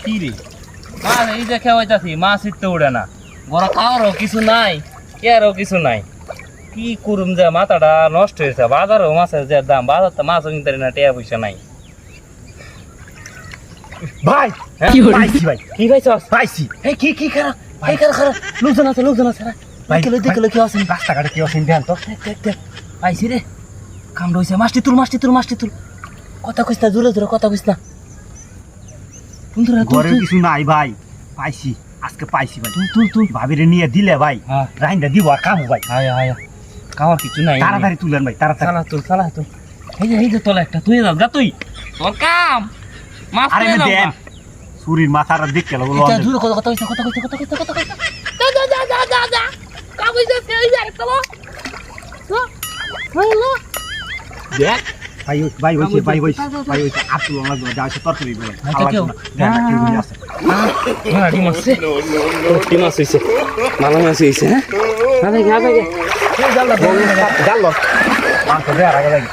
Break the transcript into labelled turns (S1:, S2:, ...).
S1: কি রে মাছ এই যে খেয়াইতাছি মাছ ইতে উড়ে না বড় খাওয়ারও কিছু নাই কেয়ারও কিছু নাই কি করুম যে মাথাটা নষ্ট হয়েছে বাজারও মাছের যে দাম বাজার তো মাছও কিনতে না টিয়া পয়সা নাই
S2: ভাই পাইছি ভাই
S1: কি পাইছস
S2: পাইছি
S1: এই কি খারাপ এই খারাপ লোকজন আছে
S2: ভাই
S1: দেখলো কি আছে
S2: রাস্তাঘাটে কি অসীম ধ্যান তো
S1: দেখ পাইছি রে কাম রইছে মাছটি তুল কথা কইস না জোরে কথা কইস না বন্ধুরা
S2: ঘরে কিছু নাই ভাই পাইছি আজকে পাইছি ভাই
S1: তুল
S2: ভাবিরে নিয়ে দিলে ভাই
S1: হ্যাঁ
S2: রাইন্দা দিব আর কামু ভাই
S1: আয়া খাওয়ার কিছু নাই
S2: তাড়াতাড়ি তুলেন ভাই তাড়াতাড়ি
S1: চালা তুল এই যে তোলা একটা তুই যা তুই তোর কাম মাছ
S2: আরে
S1: তুলে
S2: দেন
S1: নাও
S2: সুরির মাথার দিক কেন
S1: এটা জোরে কথা কইস যা কাম হইছে সেই যাই চলো হ্যালো
S2: দেখ ভাই হইছে আব্দুল লাগবে যা আছে তরকারি বলে আছে
S1: ডিমাস হইছে ভালো মাছ হইছে হ্যাঁ আবে
S2: জাল মাংস দেওয়ার আগে লাগে